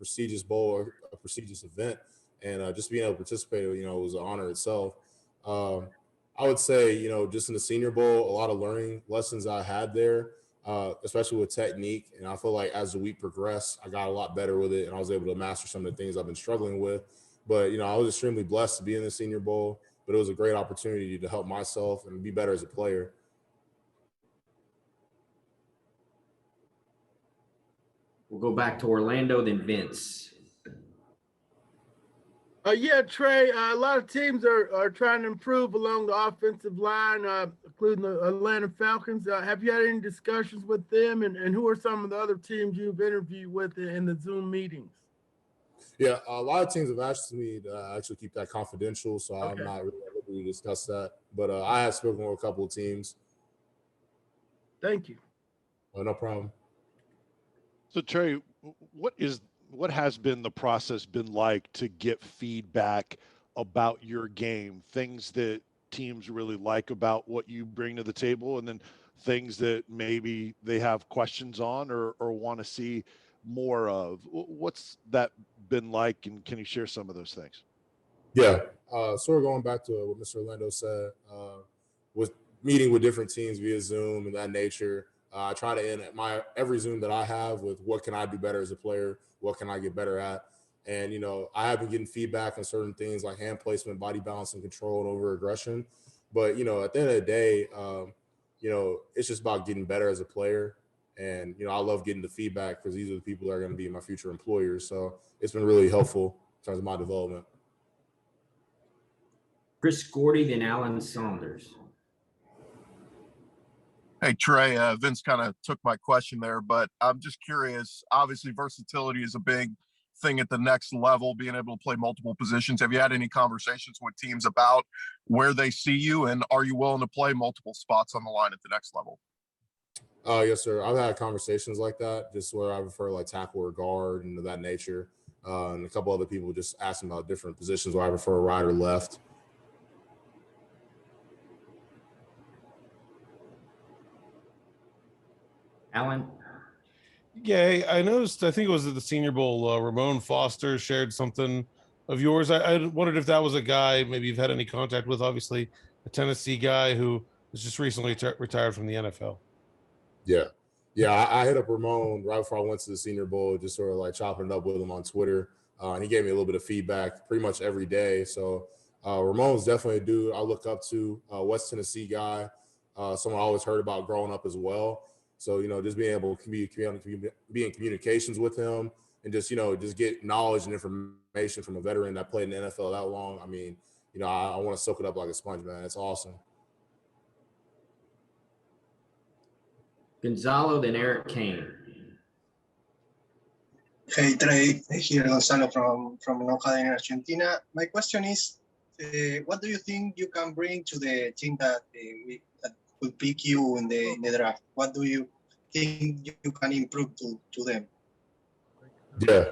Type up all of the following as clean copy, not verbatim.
prestigious bowl or a prestigious event, and just being able to participate, was an honor itself. Um, I would say, just in the Senior Bowl, a lot of learning lessons I had there, especially with technique. And I feel like as the week progressed, I got a lot better with it, and I was able to master some of the things I've been struggling with. But I was extremely blessed to be in the Senior Bowl. But it was a great opportunity to help myself and be better as a player. We'll go back to Orlando, then Vince. Yeah, Trey, a lot of teams are trying to improve along the offensive line, including the Atlanta Falcons. Have you had any discussions with them, and who are some of the other teams you've interviewed with in the Zoom meetings? Yeah, a lot of teams have asked me to actually keep that confidential, so Okay. I'm not really able to discuss that. But I have spoken with a couple of teams. Thank you. No problem. So Trey, what has been the process been like to get feedback about your game, things that teams really like about what you bring to the table, and then things that maybe they have questions on or want to see more of? What's that been like, and can you share some of those things? Yeah, sort of going back to what Mr. Orlando said, with meeting with different teams via Zoom and that nature. I try to end every Zoom that I have with what can I do better as a player, what can I get better at, and I have been getting feedback on certain things like hand placement, body balance, and control, and over aggression. But at the end of the day, it's just about getting better as a player. And I love getting the feedback because these are the people that are going to be my future employers. So it's been really helpful in terms of my development. Chris Gordy, then Alan Saunders. Hey, Trey, Vince kind of took my question there, but I'm just curious. Obviously, versatility is a big thing at the next level, being able to play multiple positions. Have you had any conversations with teams about where they see you, and are you willing to play multiple spots on the line at the next level? Yes, sir. I've had conversations like that, just where I prefer like tackle or guard and of that nature. And a couple other people just asking about different positions where I prefer right or left. Alan? Yeah, I noticed, I think it was at the Senior Bowl, Ramon Foster shared something of yours. I wondered if that was a guy maybe you've had any contact with, obviously a Tennessee guy who was just recently retired from the NFL. Yeah. I hit up Ramon right before I went to the Senior Bowl, just sort of like chopping it up with him on Twitter. And he gave me a little bit of feedback pretty much every day. So Ramon's definitely a dude I look up to, West Tennessee guy, someone I always heard about growing up as well. So, just being able to be in communications with him and just get knowledge and information from a veteran that played in the NFL that long. I mean, I want to soak it up like a sponge, man. It's awesome. Gonzalo, then Eric Kane. Hey Trey, here Gonzalo from Loja in Argentina. My question is, what do you think you can bring to the team that will pick you in the draft? What do you think you can improve to them? Yeah,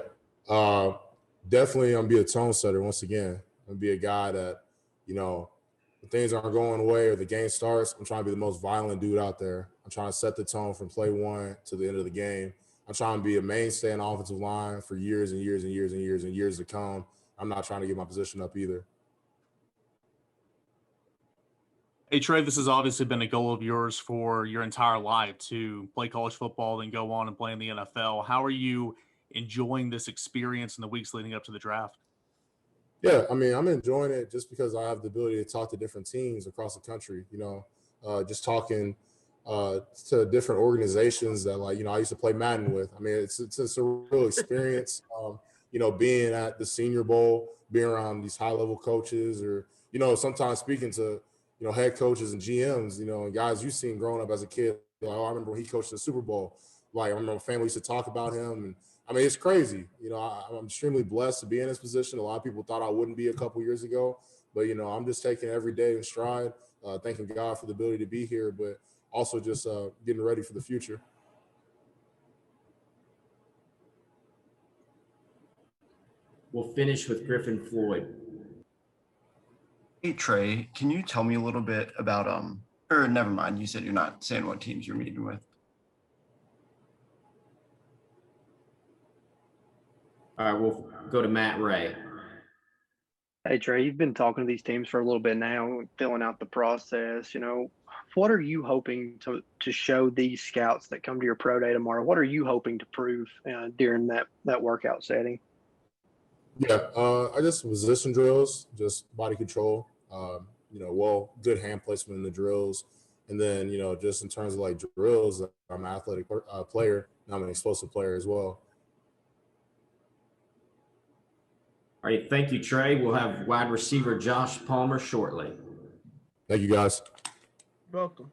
definitely I'm gonna be a tone setter once again. I'm gonna be a guy that, when things aren't going away or the game starts, I'm trying to be the most violent dude out there. I'm trying to set the tone from play one to the end of the game. I'm trying to be a mainstay in the offensive line for years and years and years and years and years to come. I'm not trying to get my position up either. Hey, Trey, this has obviously been a goal of yours for your entire life to play college football, then go on and play in the NFL. How are you enjoying this experience in the weeks leading up to the draft? Yeah, I mean, I'm enjoying it just because I have the ability to talk to different teams across the country, just talking to different organizations that, like, I used to play Madden with. I mean, it's a real experience, being at the Senior Bowl, being around these high-level coaches or, sometimes speaking to, head coaches and GMs, and guys you've seen growing up as a kid. Like, I remember when he coached the Super Bowl. Like, I remember my family used to talk about him. And, I mean, it's crazy. I'm extremely blessed to be in this position. A lot of people thought I wouldn't be a couple years ago. But, I'm just taking every day in stride, thanking God for the ability to be here, but also just getting ready for the future. We'll finish with Griffin Floyd. Hey Trey, can you tell me a little bit about or never mind, you said you're not saying what teams you're meeting with. All right, we'll go to Matt Ray. Hey Trey, you've been talking to these teams for a little bit now, filling out the process. What are you hoping to show these scouts that come to your pro day tomorrow? What are you hoping to prove during that workout setting? Yeah, I just position drills, just body control. Good hand placement in the drills, and then just in terms of like drills, I'm an athletic player, and I'm an explosive player as well. All right, thank you, Trey. We'll have wide receiver Josh Palmer shortly. Thank you, guys. Welcome.